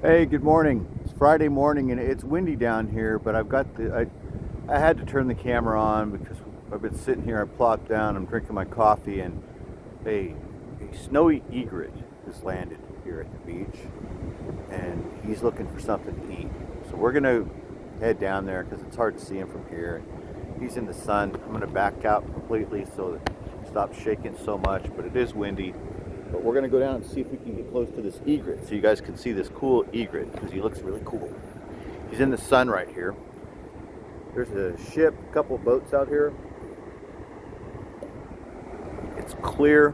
Hey, good morning. It's Friday morning and it's windy down here, but I had to turn the camera on because I've been sitting here, I plopped down, I'm drinking my coffee, and a snowy egret has landed here at the beach and he's looking for something to eat. So we're gonna head down there because it's hard to see him from here. He's in the sun. I'm gonna back out completely so that it stops shaking so much, but it is windy. But we're gonna go down and see if we can get close to this egret so you guys can see this cool egret because he looks really cool. He's in the sun right here. There's a ship, a couple of boats out here. It's clear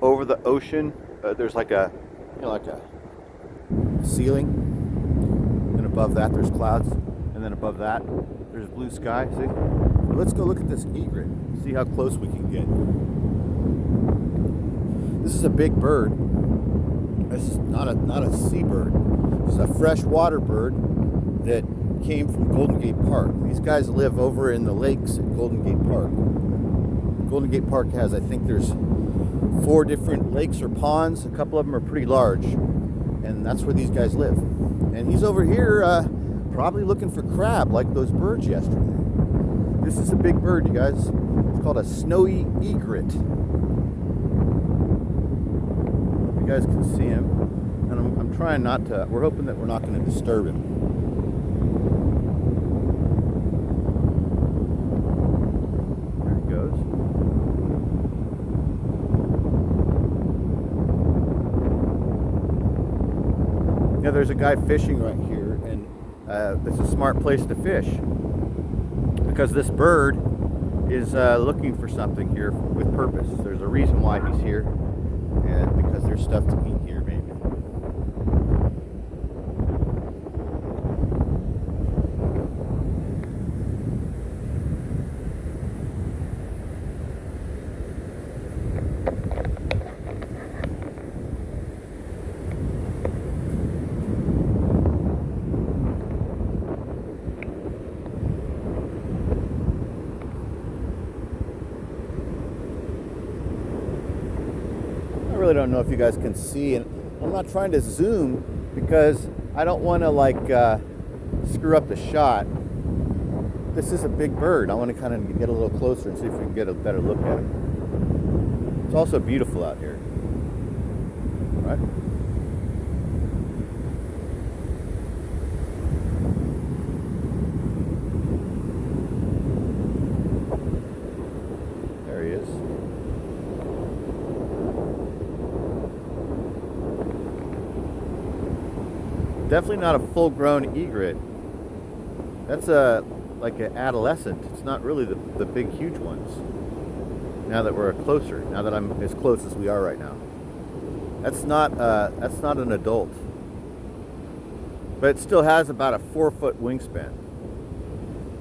over the ocean. There's like a, like a ceiling, and above that there's clouds, and then above that there's blue sky. See? But let's go look at this egret. See how close we can get. This is a big bird. This is not a seabird. It's a freshwater bird that came from Golden Gate Park. These guys live over in the lakes at Golden Gate Park. Golden Gate Park has, I think there's 4 different lakes or ponds. A couple of them are pretty large, and that's where these guys live. And he's over here probably looking for crab like those birds yesterday. This is a big bird, you guys. It's called a snowy egret. You guys can see him, and I'm trying not to, we're hoping that we're not going to disturb him. There he goes. Yeah, there's a guy fishing right here, and it's a smart place to fish because this bird is looking for something here with purpose. There's a reason why he's here, and because there's stuff to eat here, maybe. I really don't know if you guys can see, and I'm not trying to zoom because I don't want to screw up the shot. This is a big bird. I want to kind of get a little closer and see if we can get a better look at it. It's also beautiful out here, right? There he is. Definitely not a full-grown egret. That's like an adolescent. It's not really the big, huge ones. Now that we're closer, now that I'm as close as we are right now, that's not an adult, but it still has about a 4-foot wingspan.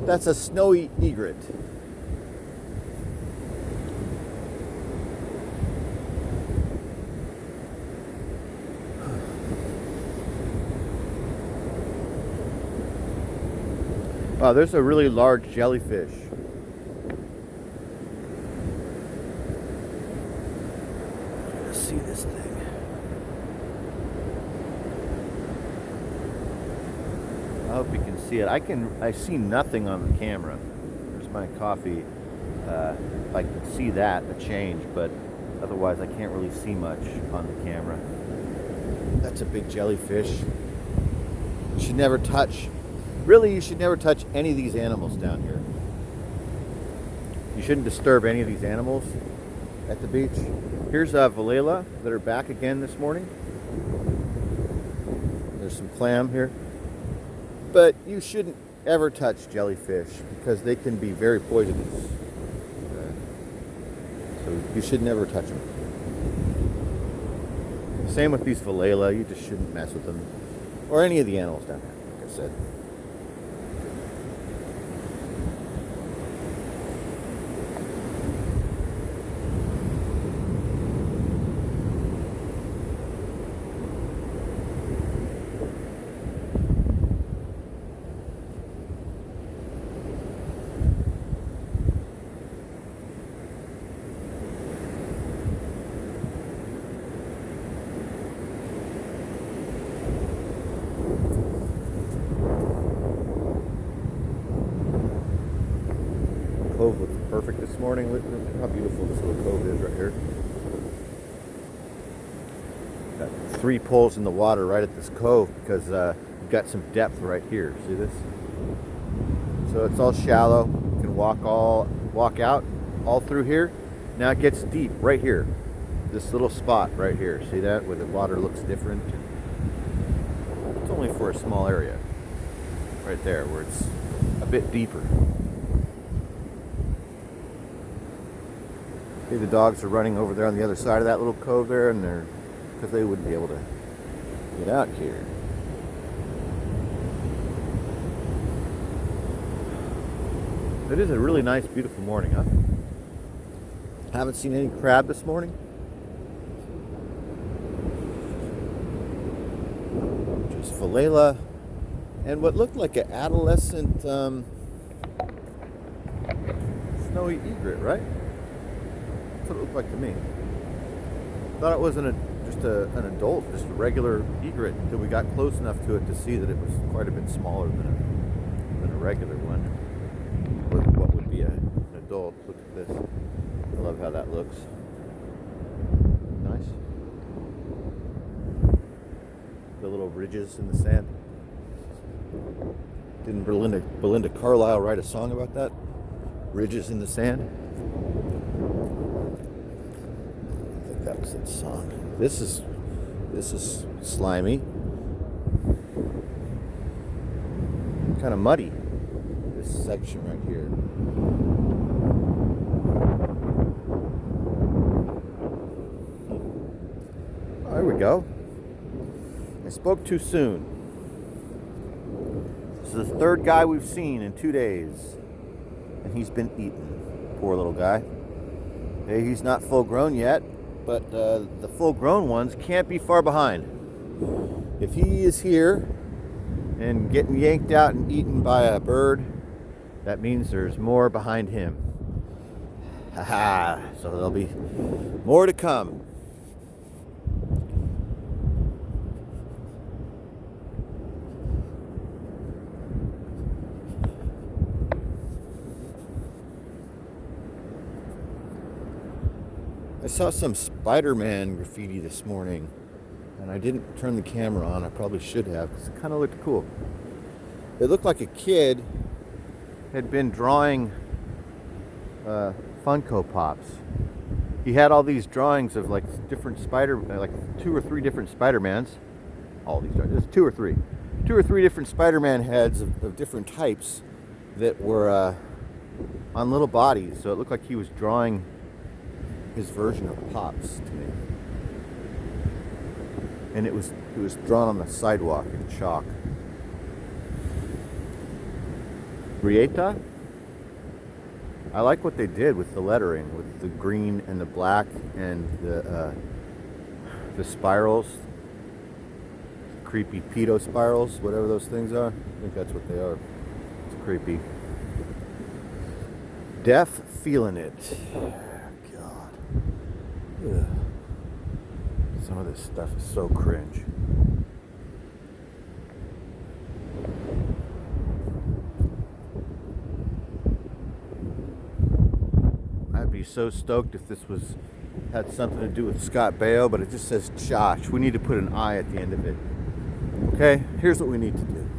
That's a snowy egret. Wow, there's a really large jellyfish. Let's see this thing. I hope you can see it. I see nothing on the camera. There's my coffee. I can see that, a change, but otherwise I can't really see much on the camera. That's a big jellyfish. You should never touch. Really, you should never touch any of these animals down here. You shouldn't disturb any of these animals at the beach. Here's Valela that are back again this morning. There's some clam here. But you shouldn't ever touch jellyfish because they can be very poisonous. So you should never touch them. Same with these Valela, you just shouldn't mess with them. Or any of the animals down there, like I said. this morning. Look how beautiful this little cove is right here. Got 3 poles in the water right at this cove because we've got some depth right here. See this? So it's all shallow. You can walk out all through here. Now it gets deep right here. This little spot right here. See that? Where the water looks different. It's only for a small area. Right there where it's a bit deeper. Okay, the dogs are running over there on the other side of that little cove there, and they're because they wouldn't be able to get out here. It is a really nice, beautiful morning, huh? Haven't seen any crab this morning. Just Philela and what looked like an adolescent snowy egret, right? That's what it looked like to me. Thought it was just an adult, just a regular egret, until we got close enough to it to see that it was quite a bit smaller than a regular one. What would be an adult? Look at this. I love how that looks. Nice. The little ridges in the sand. Didn't Belinda Carlisle write a song about that? Ridges in the sand? I think that was that song. This is slimy. Kind of muddy. This section right here. Oh, there we go. I spoke too soon. This is the 3rd guy we've seen in 2 days, and he's been eaten. Poor little guy. Hey, he's not full grown yet, but the full grown ones can't be far behind. If he is here and getting yanked out and eaten by a bird, that means there's more behind him. Haha, so there'll be more to come. I saw some Spider-Man graffiti this morning, and I didn't turn the camera on. I probably should have, because it kind of looked cool. It looked like a kid had been drawing Funko Pops. He had all these drawings of like different like 2 or 3 different Spider-Mans. All these drawings, there's 2 or 3 different Spider-Man heads of different types that were on little bodies. So it looked like he was drawing his version of Pops to me. And it was drawn on the sidewalk in chalk. Rieta? I like what they did with the lettering, with the green and the black and the spirals, creepy pedo spirals, whatever those things are. I think that's what they are. It's creepy. Deaf feeling it. God. Ugh. Some of this stuff is so cringe. I'd be so stoked if this had something to do with Scott Baio, but it just says Josh. We need to put an I at the end of it. Okay, here's what we need to do.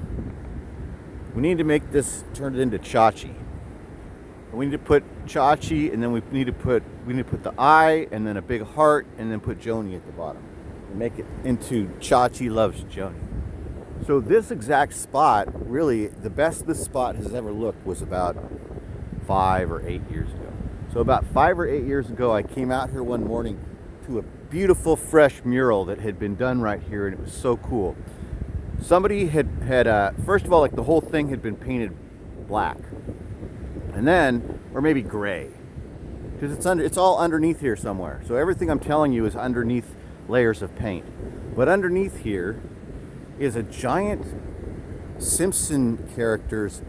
We need to make this, turn it into Chachi. We need to put Chachi, and then we need to put the I, and then a big heart, and then put Joni at the bottom. And make it into Chachi loves Joni. So this exact spot, really, the best this spot has ever looked was about 5 or 8 years ago. So about 5 or 8 years ago, I came out here one morning to a beautiful fresh mural that had been done right here, and it was so cool. Somebody had first of all, like the whole thing had been painted black. And then, or maybe gray, because it's all underneath here somewhere. So everything I'm telling you is underneath layers of paint. But underneath here is a giant Simpson character's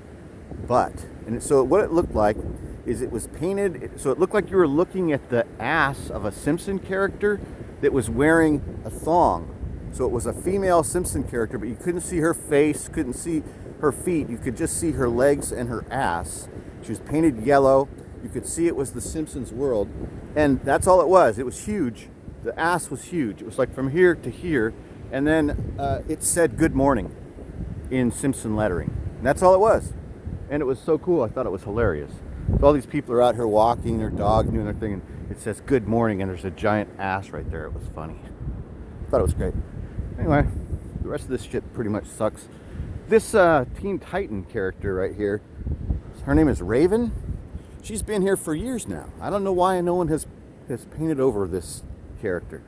butt. And so what it looked like is it was painted, so it looked like you were looking at the ass of a Simpson character that was wearing a thong. So it was a female Simpson character, but you couldn't see her face, couldn't see her feet. You could just see her legs and her ass. She was painted yellow, You could see it was the Simpsons world, and that's all it was. It was huge. The ass was huge. It was like from here to here, and then it said "Good morning" in Simpson lettering. And that's all it was, and it was so cool. I thought it was hilarious. So all these people are out here walking their dogs, doing their thing, and it says "Good morning," and there's a giant ass right there. It was funny. I thought it was great. Anyway, the rest of this shit pretty much sucks. This Teen Titan character right here, her name is Raven. She's been here for years now. I don't know why no one has painted over this character.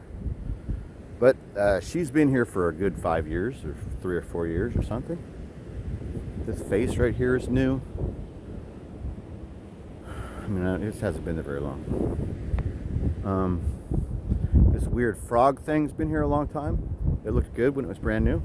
But she's been here for a good 5 years, or 3 or 4 years or something. This face right here is new. I mean, it hasn't been there very long. This weird frog thing's been here a long time. It looked good when it was brand new.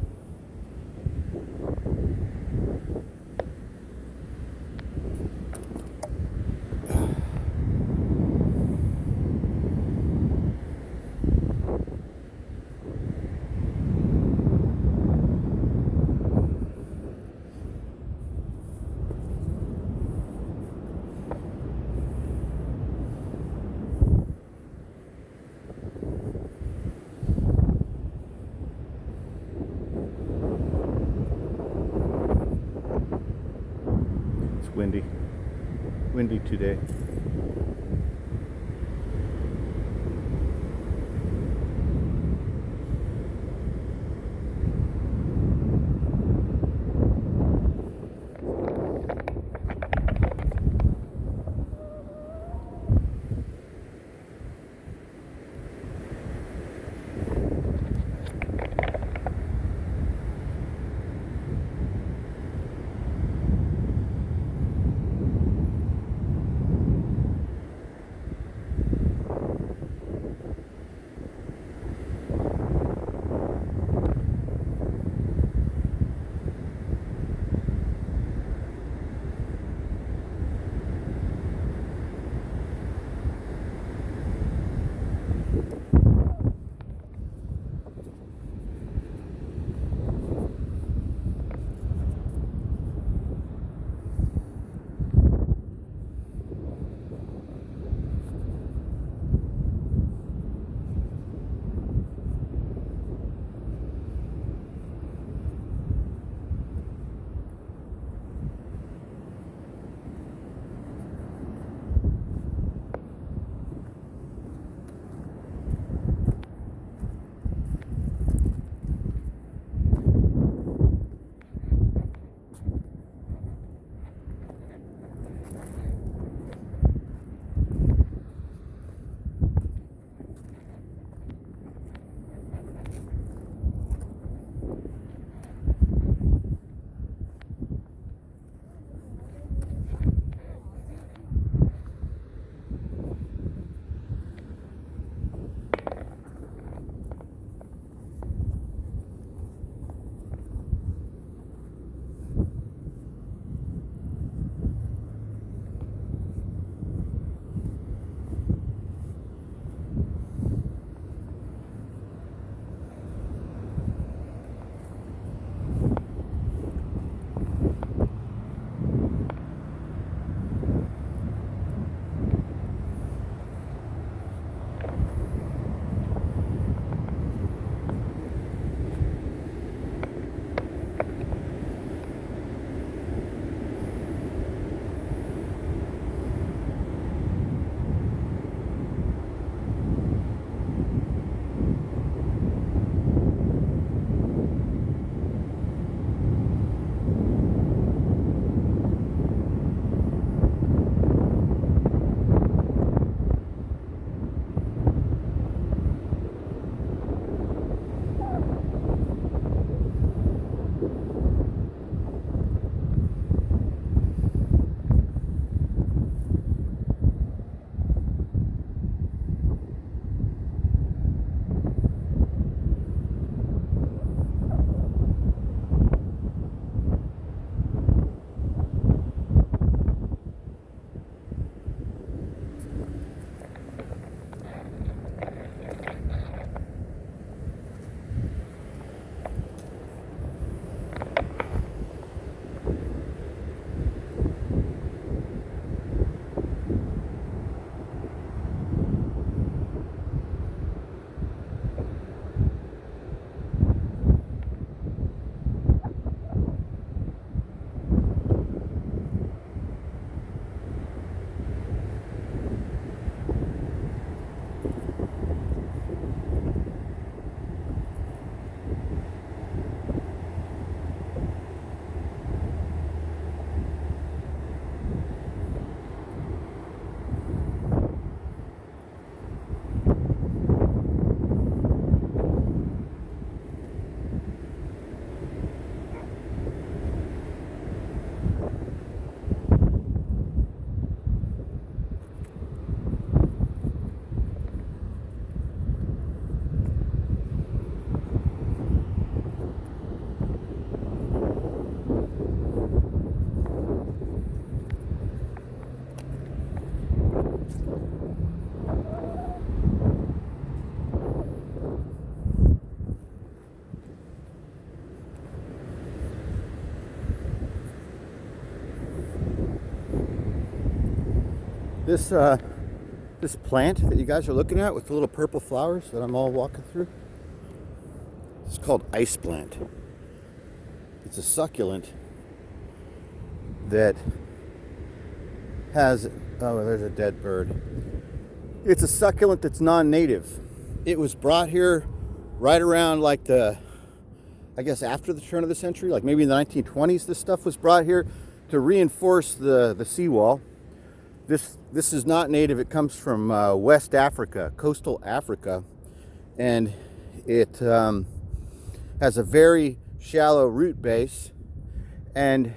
Windy. Windy today. This this plant that you guys are looking at with the little purple flowers that I'm all walking through, it's called ice plant. It's a succulent that has, oh, there's a dead bird. It's a succulent that's non-native. It was brought here right around like I guess after the turn of the century, like maybe in the 1920s, this stuff was brought here to reinforce the seawall. This is not native. It comes from West Africa, coastal Africa, and it has a very shallow root base, and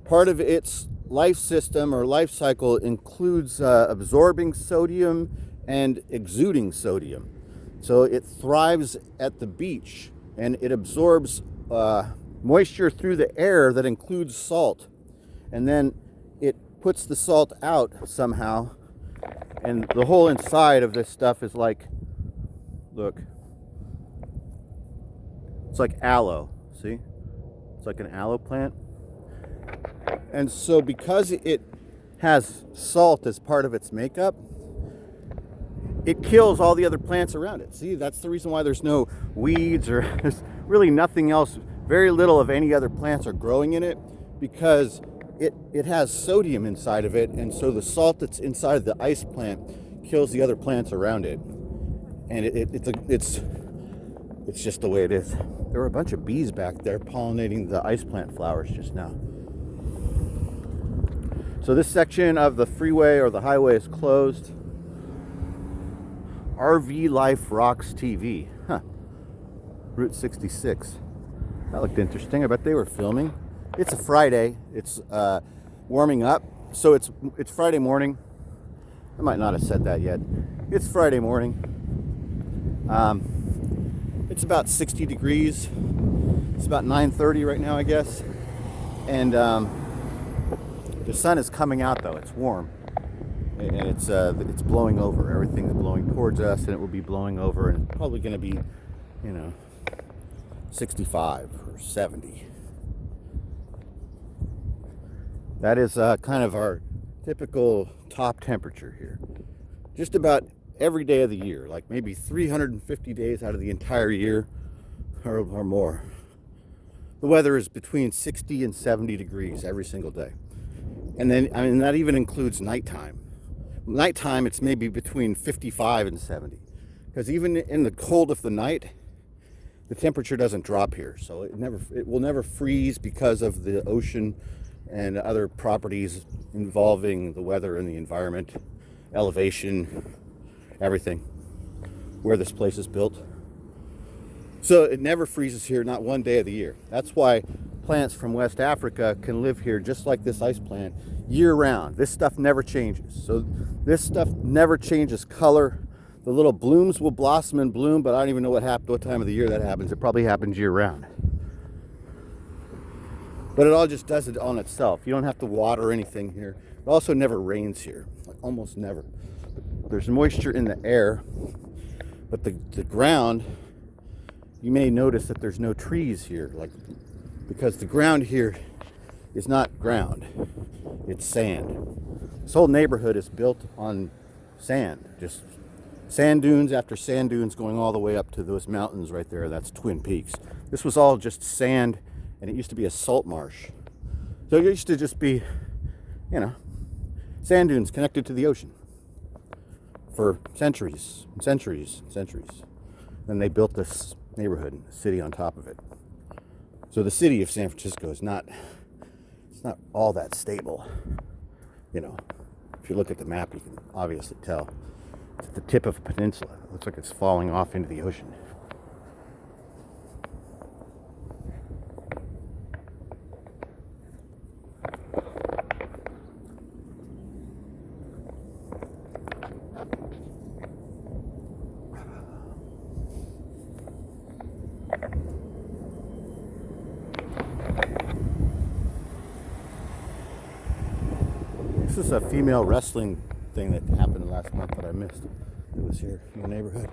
part of its life system or life cycle includes absorbing sodium and exuding sodium. So it thrives at the beach, and it absorbs moisture through the air that includes salt, and then it puts the salt out somehow, and the whole inside of this stuff is like, look, it's like aloe. See, it's like an aloe plant. And so because it has salt as part of its makeup, it kills all the other plants around it. See, that's the reason why there's no weeds or there's really nothing else. Very little of any other plants are growing in it, because it has sodium inside of it, and so the salt that's inside of the ice plant kills the other plants around it. And it's just the way it is. There were a bunch of bees back there pollinating the ice plant flowers just now. So this section of the freeway or the highway is closed. RV Life Rocks TV. Huh. Route 66. That looked interesting. I bet they were filming. It's a Friday. It's warming up. So it's Friday morning. I might not have said that yet. It's Friday morning. It's about 60 degrees. It's about 9:30 right now, I guess. And the sun is coming out, though. It's warm. And it's blowing over. Everything's blowing towards us, and it will be blowing over, and it's probably going to be, 65 or 70. That is kind of our typical top temperature here. Just about every day of the year, like maybe 350 days out of the entire year or more. The weather is between 60 and 70 degrees every single day. And then, that even includes nighttime. Nighttime, it's maybe between 55 and 70. Because even in the cold of the night, the temperature doesn't drop here. So it will never freeze because of the ocean and other properties involving the weather and the environment, elevation, everything, where this place is built. So it never freezes here, not one day of the year. That's why plants from West Africa can live here just like this ice plant year round. This stuff never changes. So this stuff never changes color. The little blooms will blossom and bloom, but I don't even know what time of the year that happens. It probably happens year round. But it all just does it on itself. You don't have to water anything here. It also never rains here, like almost never. There's moisture in the air, but the ground, you may notice that there's no trees here, because the ground here is not ground, it's sand. This whole neighborhood is built on sand, just sand dunes after sand dunes going all the way up to those mountains right there. That's Twin Peaks. This was all just sand, and it used to be a salt marsh. So it used to just be, sand dunes connected to the ocean for centuries and centuries and centuries. Then they built this neighborhood, a city on top of it. So the city of San Francisco is not all that stable. If you look at the map, you can obviously tell. It's at the tip of a peninsula. It looks like it's falling off into the ocean. This is a female wrestling thing that happened last month that I missed. It was here in the neighborhood.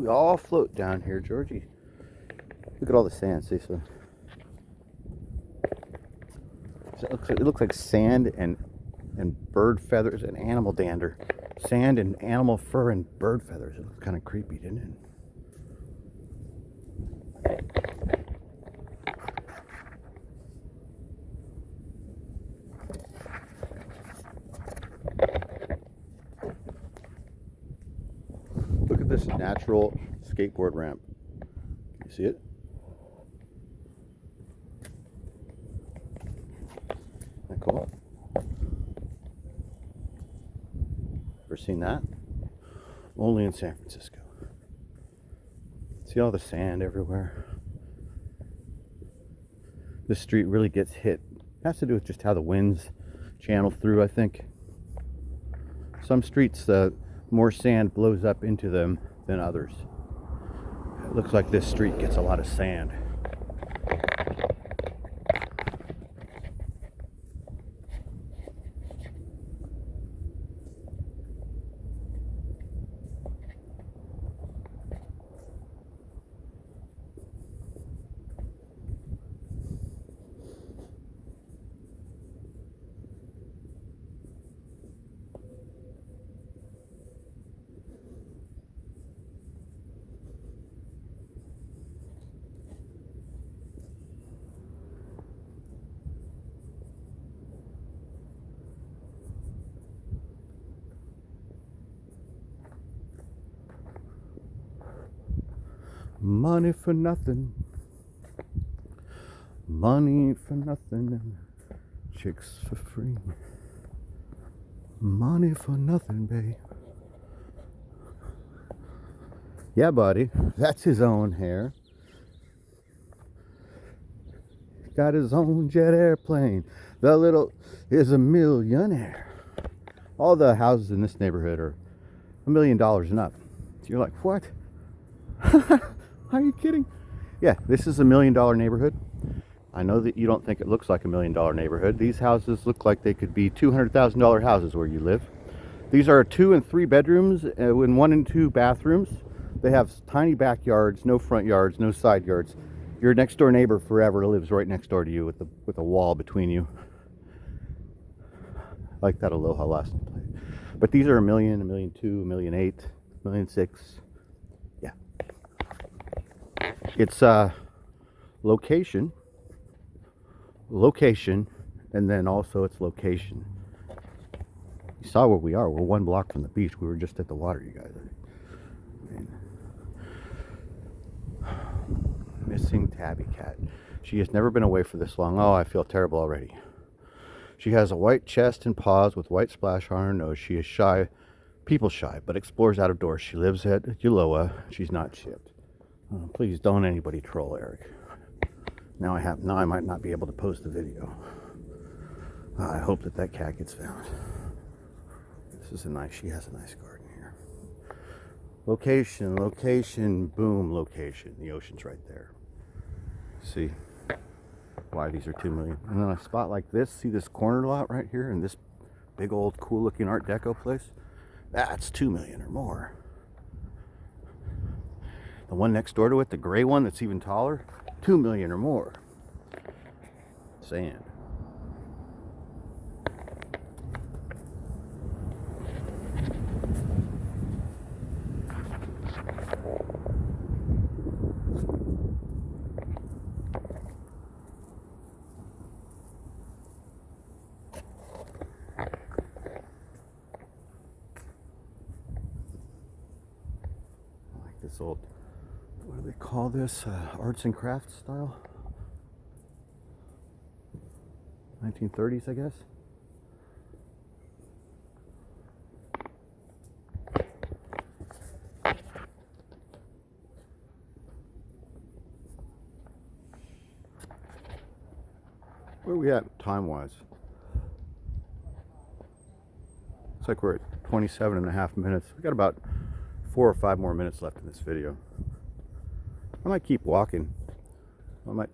We all float down here, Georgie. Look at all the sand. See, so it looks like sand and bird feathers and animal dander. Sand and animal fur and bird feathers. It looks kind of creepy, didn't it? Look at this natural skateboard ramp. You see it? Isn't that cool? Ever seen that? Only in San Francisco. See all the sand everywhere? This street really gets hit. It has to do with just how the winds channel through, I think. Some streets, more sand blows up into them than others. It looks like this street gets a lot of sand. Money for nothing. Money for nothing. And chicks for free. Money for nothing, babe. Yeah, buddy. That's his own hair. Got his own jet airplane. The little is a millionaire. All the houses in this neighborhood are $1 million and up. So you're like, what? Are you kidding? Yeah, this is $1 million neighborhood. I know that you don't think it looks like $1 million neighborhood. These houses look like they could be $200,000 houses where you live. These are 2 and 3 bedrooms and 1 and 2 bathrooms. They have tiny backyards, no front yards, no side yards. Your next door neighbor forever lives right next door to you with a wall between you. I like that Aloha license plate. But these are $1 million, $1.2 million, $1.8 million, $1.6 million. Yeah. It's location, and then also its location. You saw where we are. We're 1 block from the beach. We were just at the water, you guys. Missing tabby cat. She has never been away for this long. Oh, I feel terrible already. She has a white chest and paws with white splash on her nose. She is shy, people shy, but explores out of doors. She lives at Uloa. She's not shipped. Oh, please don't anybody troll Eric. Now I might not be able to post the video. I hope that cat gets found. This is she has a nice garden here. Location, boom, location. The ocean's right there. See why these are $2 million. And then a spot like this, see this corner lot right here and this big old cool looking Art Deco place? That's $2 million or more. The one next door to it, the gray one that's even taller, $2 million or more. Sand. This old, what do they call this? Arts and crafts style? 1930s, I guess. Where are we at time-wise? Looks like we're at 27.5 minutes. We got about 4 or 5 more minutes left in this video. I might keep walking. I might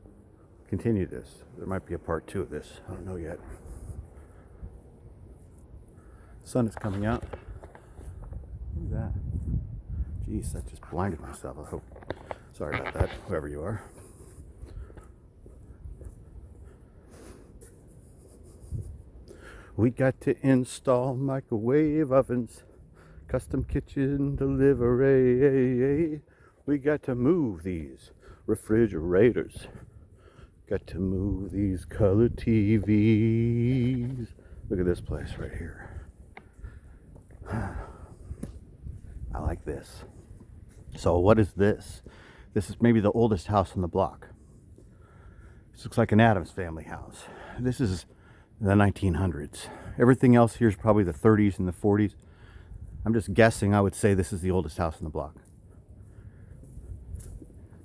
continue this. There might be a part 2 of this. I don't know yet. The sun is coming out. Look at that. Jeez, that just blinded myself. I hope. Sorry about that, whoever you are. We got to install microwave ovens, custom kitchen delivery. We got to move these refrigerators. Got to move these color TVs. Look at this place right here. I like this. So what is this? This is maybe the oldest house on the block. This looks like an Addams Family house. This is the 1900s. Everything else here is probably the 30s and the 40s. I'm just guessing. I would say this is the oldest house on the block.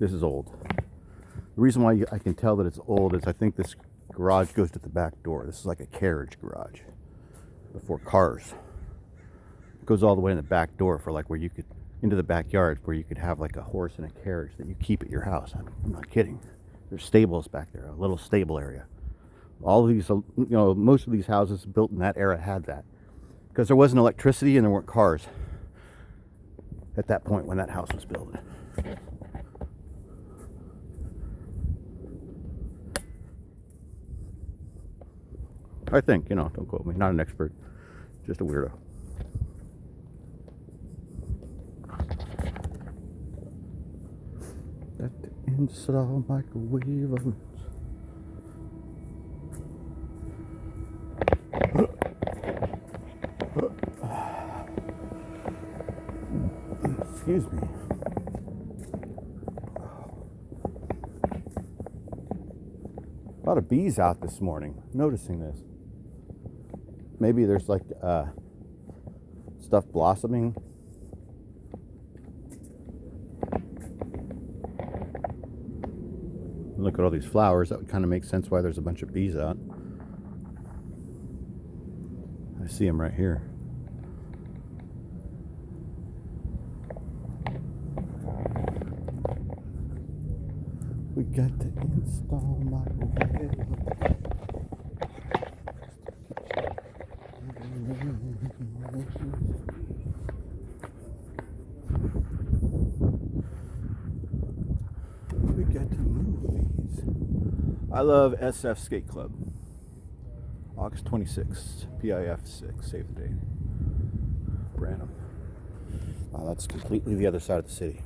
This is old. The reason why I can tell that it's old is I think this garage goes to the back door. This is like a carriage garage before cars. It goes all the way in the back door for like where you could, into the backyard where you could have like a horse and a carriage that you keep at your house. I'm not kidding. There's stables back there, a little stable area. All of these, most of these houses built in that era had that. Because there wasn't electricity and there weren't cars at that point when that house was built. I think, don't quote me, not an expert, just a weirdo. That install microwave ovens. Excuse me. A lot of bees out this morning. Noticing this. Maybe there's like stuff blossoming. Look at all these flowers. That would kind of make sense why there's a bunch of bees out. I see them right here. We got to install microwave. We got to move these. I love SF Skate Club. August 26th, PIF 6, save the date. Branham. Wow, that's completely the other side of the city.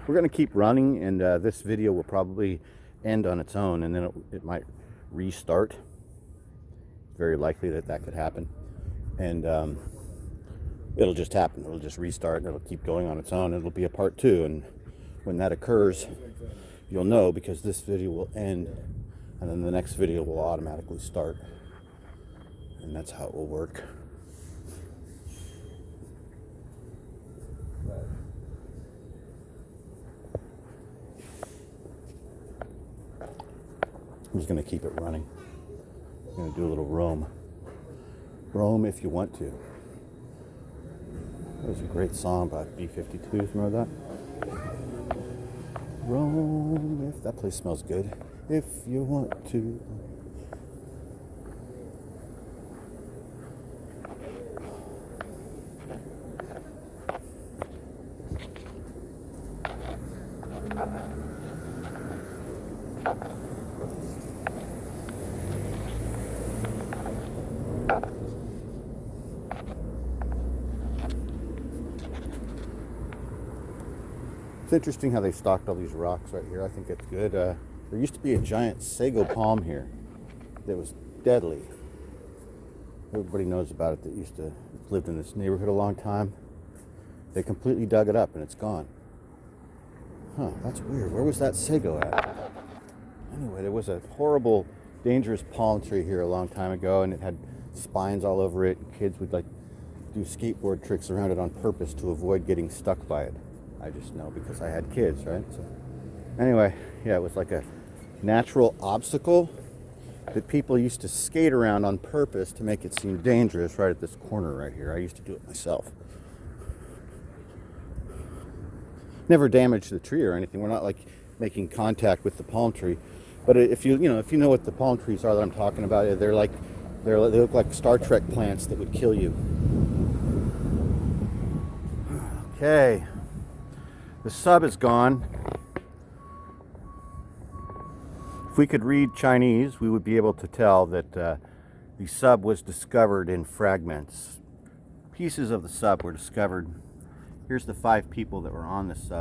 We're going to keep running, and this video will probably end on its own, and then it might restart. Very likely that could happen. And it'll just happen. It'll just restart, and it'll keep going on its own. It'll be a part 2, and when that occurs, you'll know, because this video will end, and then the next video will automatically start. And that's how it will work. I'm just going to keep it running. I'm going to do a little roam. Roam if you want to. That was a great song by B-52s. Remember that? Roam if... That place smells good. If you want to. It's interesting how they stocked all these rocks right here. I think it's good. There used to be a giant sago palm here that was deadly. Everybody knows about it that used to lived in this neighborhood a long time. They completely dug it up and it's gone. Huh, that's weird. Where was that sago at? Anyway, there was a horrible, dangerous palm tree here a long time ago, and it had spines all over it, and kids would like do skateboard tricks around it on purpose to avoid getting stuck by it. I just know because I had kids, right? So anyway, yeah, it was like a natural obstacle that people used to skate around on purpose to make it seem dangerous right at this corner right here. I used to do it myself. Never damaged the tree or anything. We're not like making contact with the palm tree. But if you know what the palm trees are that I'm talking about, they look like Star Trek plants that would kill you. Okay, the sub is gone. If we could read Chinese, we would be able to tell that the sub was discovered in fragments. Pieces of the sub were discovered. Here's the 5 people that were on the sub.